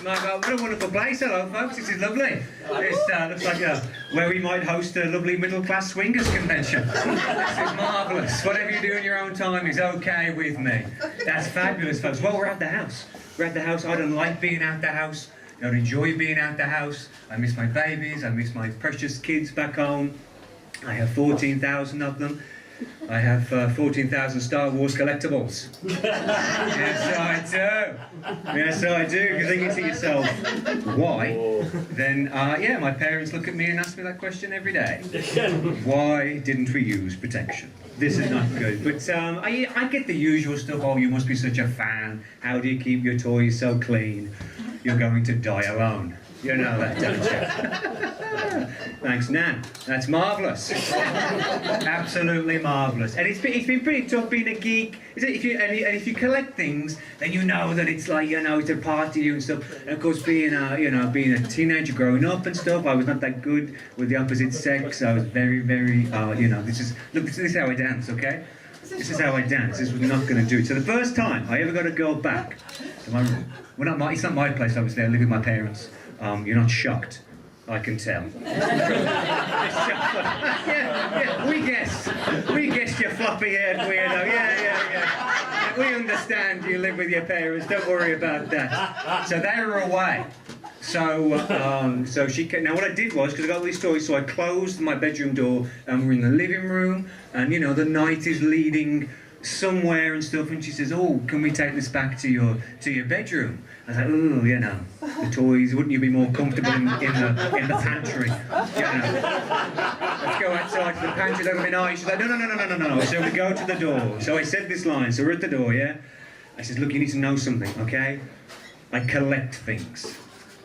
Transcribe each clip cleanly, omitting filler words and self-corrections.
My God, what a wonderful place. Hello, folks. This is lovely. This looks like where we might host a lovely middle-class swingers convention. This is marvellous. Whatever you do in your own time is okay with me. That's fabulous, folks. Well, we're at the house. We're at the house. I don't like being out the house. I don't enjoy being out the house. I miss my babies. I miss my precious kids back home. I have 14,000 of them. I have 14,000 Star Wars collectibles. Yes, I do. Yes, I do. If you're thinking to yourself, why? Then, yeah, my parents look at me and ask me that question every day. Why didn't we use protection? This is not good. But I get the usual stuff. Oh, you must be such a fan. How do you keep your toys so clean? You're going to die alone. You know that, don't you? Thanks, Nan. That's marvellous. Absolutely marvellous. And it's been pretty tough being a geek. If you collect things, then you know that it's like, you know, it's a part of you and stuff. And of course, being a teenager growing up and stuff, I was not that good with the opposite sex. I was very, very, this is how I dance, okay? This is how I dance. This was not going to do it. So the first time I ever got a girl back to my room, it's not my place, obviously. I live with my parents. You're not shocked, I can tell. yeah, we guessed you floppy-haired weirdo. Yeah. We understand you live with your parents. Don't worry about that. So they were away. So she came. Now what I did was, because I got all these toys, so I closed my bedroom door, and we're in the living room, and the night is leading somewhere and stuff, and she says, "Oh, can we take this back to your bedroom?" I was like, "Oh, the toys. Wouldn't you be more comfortable in the pantry? Let's go outside to the pantry. That'll be nice." She's like, "No." So we go to the door. So I said this line. So we're at the door, yeah. I said, "Look, you need to know something, okay? I collect things."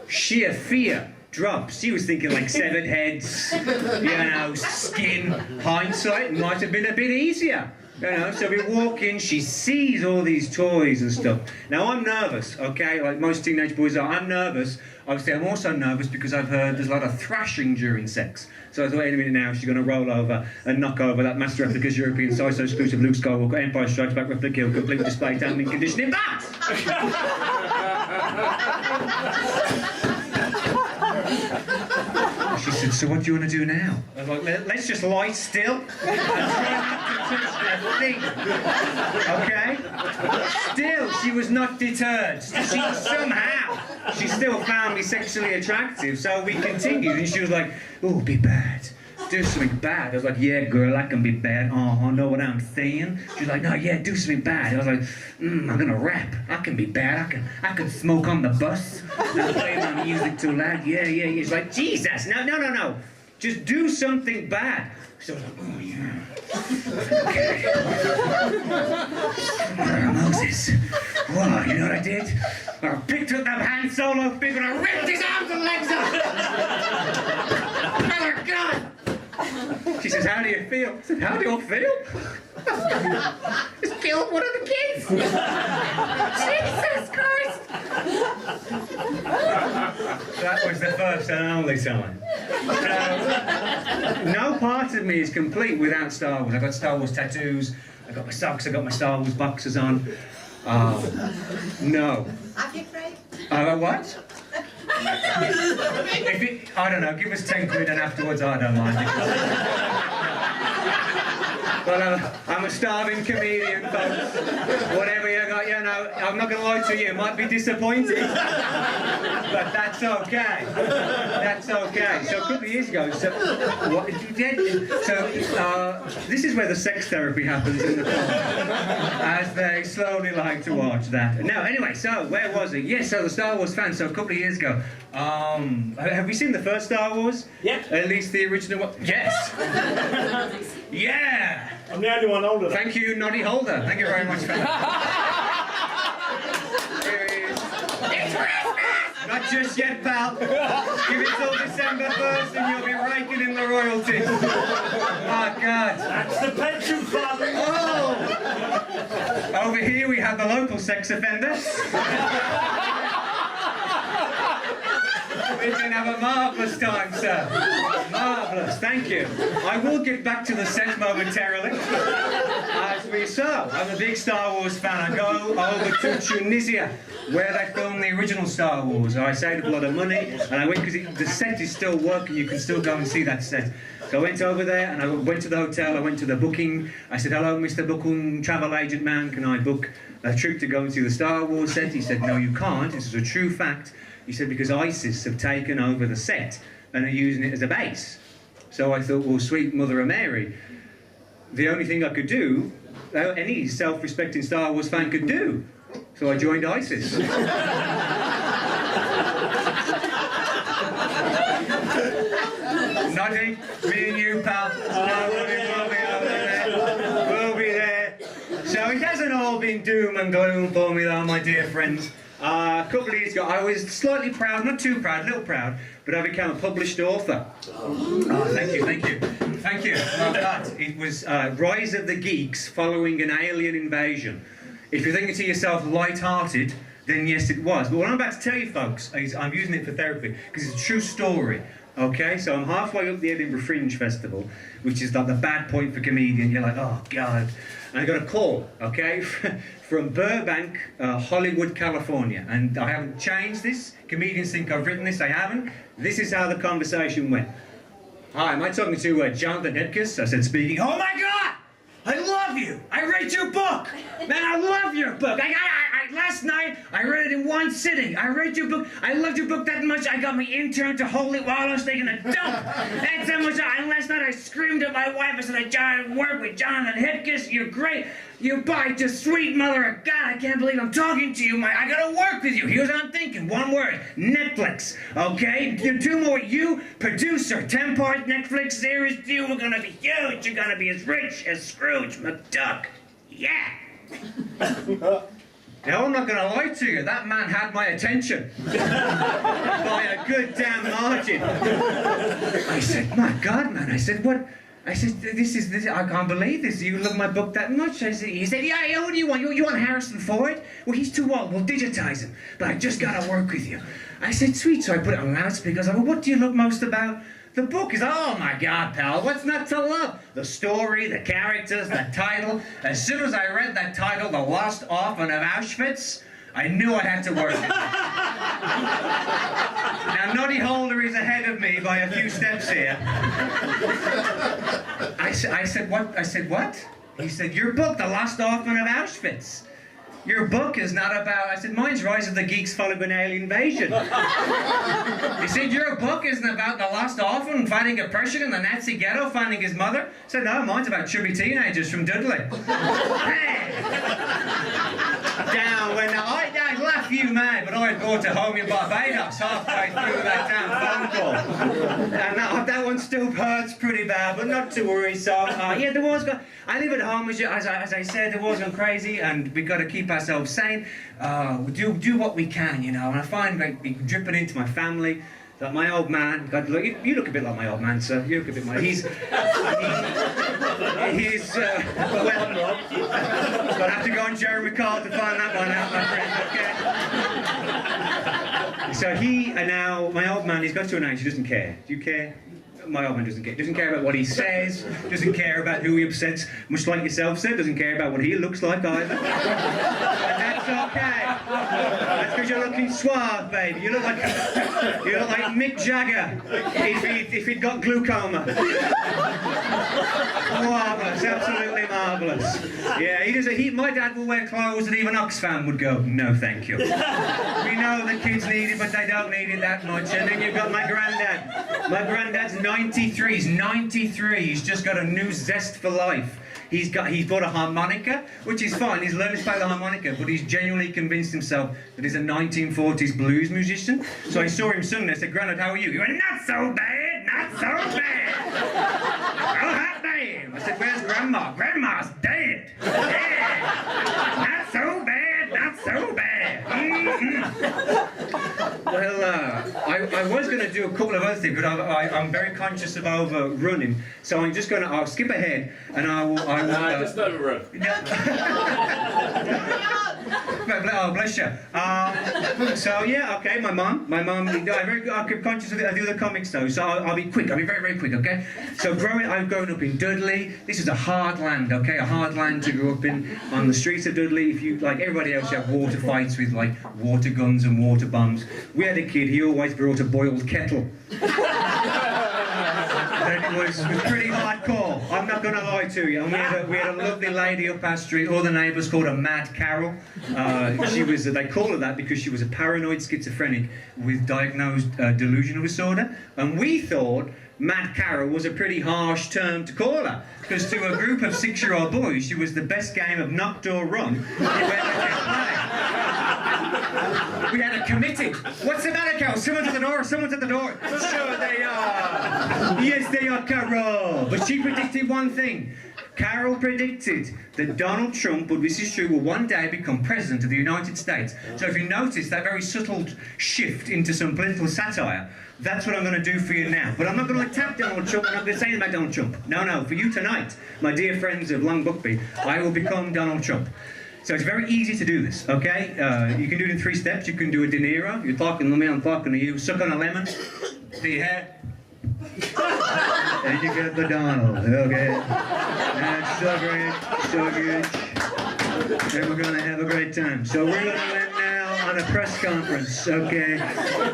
Sheer fear drops. She was thinking like severed heads, skin. Hindsight might have been a bit easier. So we walk in, she sees all these toys and stuff. Now I'm nervous, okay, like most teenage boys are. I'm nervous. Obviously I'm also nervous because I've heard there's a lot of thrashing during sex. So I thought, any minute now she's going to roll over and knock over that Master Replica's European size exclusive Luke Skywalker Empire Strikes Back replica, complete display, damning conditioning back! She said, "So what do you want to do now?" I was like, "Let's just lie still and try not to touch that thing." Okay? Still, she was not deterred. She still found me sexually attractive, so we continued, and she was like, "Oh, be bad. Do something bad." I was like, "Yeah, girl, I can be bad. Oh, I know what I'm saying." She was like, "No, yeah, do something bad." I was like, I'm gonna rap. I can be bad. I can smoke on the bus. Not play my music too loud. Yeah. She's like, "Jesus, no. Just do something bad." So I was like, "Oh, yeah. Okay." Moses. Whoa, you know what I did? I picked up that Han Solo figure and I ripped his arms and legs off. Brother God. She says, "How do you feel?" I said, "How do you feel?" Just killed one of the kids. Jesus Christ. That was the first and only time. No part of me is complete without Star Wars. I've got Star Wars tattoos, I've got my socks, I've got my Star Wars boxers on. No. What? I don't know, give us 10 quid and afterwards I don't mind. Well, I'm a starving comedian, folks. Whatever you got, I'm not going to lie to you, it might be disappointing. But that's okay. That's okay. So a couple of years ago, what did you do? So this is where the sex therapy happens in the film, as they slowly like to watch that. Now, anyway, so where was it? Yes, so the Star Wars fans. So a couple of years ago, have we seen the first Star Wars? Yeah. At least the original one? Yes. Yeah. I'm the only one older. Thank you, Noddy Holder. Thank you very much for that. Here he is. It's Christmas! Not just yet, pal. Give it till December 1st and you'll be raking in the royalties. Oh, God. That's the pension fund. Oh! Over here we have the local sex offender. We're going to have a marvellous time, sir. Marvellous, thank you. I will get back to the set momentarily. As we saw, I'm a big Star Wars fan. I go over to Tunisia, where they filmed the original Star Wars. I saved a lot of money, and I went because the set is still working. You can still go and see that set. So I went over there, and I went to the hotel. I went to the booking. I said, "Hello, Mr. Booking travel agent man. Can I book a trip to go and see the Star Wars set?" He said, "No, you can't. This is a true fact." He said, "Because ISIS have taken over the set and are using it as a base." So I thought, well, sweet Mother of Mary, the only thing I could do, any self-respecting Star Wars fan could do. So I joined ISIS. Nothing, me and you, pal. Nobody will be over there. We'll be there. So it hasn't all been doom and gloom for me, though, my dear friends. A couple of years ago, I was slightly proud, not too proud, a little proud, but I became a published author. Oh, thank you, thank you. Thank you. Well, that, it was Rise of the Geeks following an alien invasion. If you're thinking to yourself, light-hearted, then yes, it was. But what I'm about to tell you, folks, is I'm using it for therapy, because it's a true story. Okay, so I'm halfway up the Edinburgh Fringe Festival, which is like the bad point for comedian. You're like, oh, God. And I got a call, okay, from Burbank, Hollywood, California. And I haven't changed this. Comedians think I've written this. I haven't. This is how the conversation went. Hi, am I talking to Jonathan Hipkiss? I said, speaking. Oh, my God! I love you! I read your book! Man, I love your book! Last night, I read it in one sitting. I read your book. I loved your book that much, I got my intern to hold it while I was taking a dump. That's how much last night I screamed at my wife. I said, I work with Jonathan Hipkiss. You're great. You're just sweet mother of God. I can't believe I'm talking to you. I gotta work with you. Here's what I'm thinking. One word. Netflix. Okay? Two more. You, producer. 10-part Netflix series. You are gonna be huge. You're gonna be as rich as Scrooge McDuck. Yeah. Now, I'm not going to lie to you, that man had my attention by a good damn margin. I said, my God, man. I said, what? I said, this, I can't believe this. You love my book that much? He said, yeah, what do you want? You want Harrison Ford? Well, he's too old. We'll digitize him. But I just got to work with you. I said, sweet. So I put it on loudspeaker. I said, well, what do you love most about the book? Is, oh my God, pal, what's not to love? The story, the characters, the title. As soon as I read that title, The Lost Orphan of Auschwitz, I knew I had to work with it. Now, Noddy Holder is ahead of me by a few steps here. I said, what? I said, what? He said, your book, The Lost Orphan of Auschwitz. Your book is not about... I said, mine's Rise of the Geeks followed by an alien invasion. He said, your book isn't about the lost orphan fighting oppression in the Nazi ghetto, finding his mother. I said, no, mine's about chubby teenagers from Dudley. Down when I'd laugh you mad, but I'd go to home in Barbados halfway through that damn phone call. And that one still hurts pretty bad, but not to worry. So, yeah, the war's gone. I live at home, as I said, the war's gone crazy, and we've got to keep ourselves sane. We do what we can, you know, and I find like dripping into my family. That my old man, God, look, you look a bit like my old man, sir. You look a bit like he's well, I'll have to go on Jeremy Carl to find that one out, my friend. Okay. So he and now my old man, he's got to an age he doesn't care. Do you care? My old man doesn't care. Doesn't care about what he says. Doesn't care about who he upsets. Much like yourself, sir. Doesn't care about what he looks like either. And that's okay. That's because you're looking suave, baby. You look like Mick Jagger if he'd got glaucoma. Marvellous, absolutely marvellous. Yeah, my dad will wear clothes that even Oxfam would go, no thank you. We know the kids need it, but they don't need it that much. And then you've got my granddad. My granddad's 93. He's 93. He's just got a new zest for life. He's bought a harmonica, which is fine. He's learned to play the harmonica, but he's genuinely convinced himself that he's a 1940s blues musician. So I saw him Sunday. I said, Grandad, how are you? He went, not so bad, not so bad. Oh, hot damn. I said, where's Grandma? Grandma's dead. Yeah. Not so bad, not so bad. Mm-hmm. Well, I was going going to do a couple of other things, but I'm very conscious of overrunning. So I'm just going to, I'll skip ahead and I will... Just overrun. Oh, bless you. So yeah, okay, my mum, I'm conscious of it. I do the comics though, so I'll be quick. I'll be very, very quick, okay? So I've grown up in Dudley. This is a hard land, okay? A hard land to grow up in. On the streets of Dudley, if you, like everybody else, you have water fights with like water guns and water bombs. We had a kid, he always brought a boiled kettle. It was pretty hardcore, I'm not going to lie to you. And we had a lovely lady up our street, all the neighbours called her Mad Carol. They call her that because she was a paranoid schizophrenic with diagnosed delusional disorder. And we thought Mad Carol was a pretty harsh term to call her, because to a group of 6-year-old boys, she was the best game of knocked or run you ever played. We had a committee. What's the matter, Carol? Someone's at the door, someone's at the door. Sure they are. Yes, they are, Carol. But she predicted one thing. Carol predicted that Donald Trump, but this is true, will one day become president of the United States. So if you notice that very subtle shift into some political satire, that's what I'm going to do for you now. But I'm not going to attack Donald Trump, I'm not going to say anything about Donald Trump. No, for you tonight, my dear friends of Long Buckby, I will become Donald Trump. So it's very easy to do this, okay? You can do it in 3 steps. You can do a De Niro. You're talking to me, I'm talking to you. Suck on a lemon. Do your hair. And you get the Donald, okay? That's so great, so good. And we're gonna have a great time. So we're gonna end now on a press conference, okay?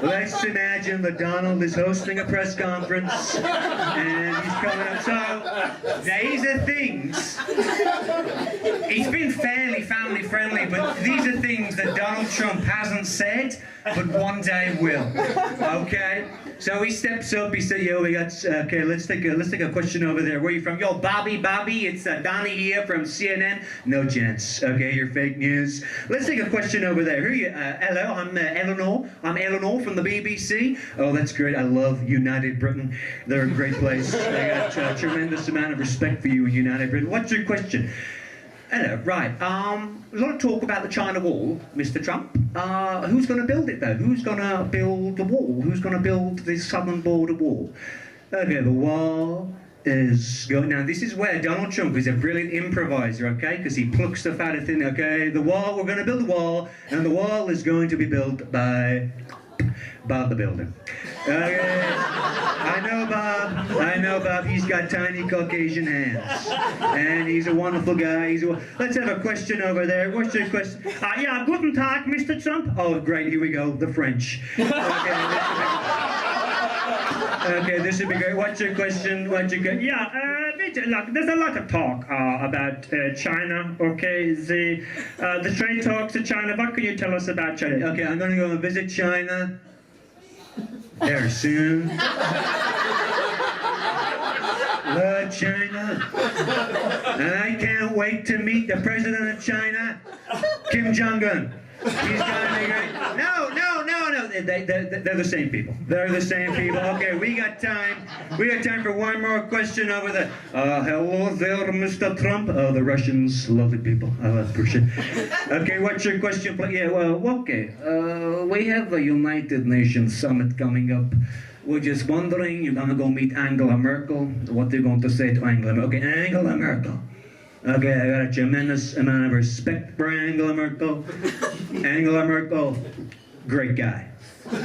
Let's imagine that Donald is hosting a press conference and he's coming up. So these are things. He's been fairly family friendly, but these are things that Donald Trump hasn't said, but one day will. Okay? So he steps up, he said, yo, we got, okay, let's take a question over there. Where are you from? Yo, Bobby, it's Donnie here from CNN. No chance, okay, you're fake news. Let's take a question over there. Who are you? Hello, I'm Eleanor. I'm Eleanor from the BBC. Oh, that's great. I love United Britain. They're a great place. I got a tremendous amount of respect for you in United Britain. What's your question? Hello, right. A lot of talk about the China Wall, Mr. Trump. Who's going to build it, though? Who's going to build the wall? Who's going to build the southern border wall? Okay, the wall is going... Now, this is where Donald Trump is a brilliant improviser, okay? Because he plucks stuff out of thin, okay? The wall, we're going to build the wall, and the wall is going to be built by Bob the Builder. Okay. I know Bob, he's got tiny Caucasian hands. And he's a wonderful guy. Let's have a question over there. What's your question? Yeah, guten Tag, Mr. Trump. Oh, great, here we go, the French. Okay, this would be great. What's your question? Yeah, look, there's a lot of talk about China, okay? The trade talks to China. What can you tell us about China? Okay, I'm going to go and visit China very soon. Love China. And I can't wait to meet the president of China, Kim Jong-un. He's gonna be great. No. They're the same people. They're the same people. Okay, we got time. We got time for one more question over there. Hello there, Mr. Trump. Oh, the Russians, lovely people. I appreciate it. Okay, what's your question? Yeah, well, okay. We have a United Nations summit coming up. We're just wondering, you're gonna go meet Angela Merkel. What are you going to say to Angela Merkel? Okay, Angela Merkel. Okay, I got a tremendous amount of respect for Angela Merkel. Angela Merkel, great guy. Folks,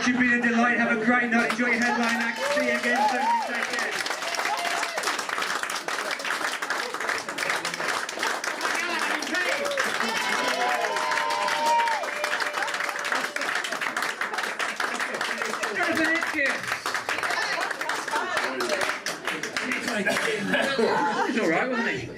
you've been a delight. Have a great night. Enjoy your headline act. See you again soon. Take care. Hipkiss. He's all right, wasn't he?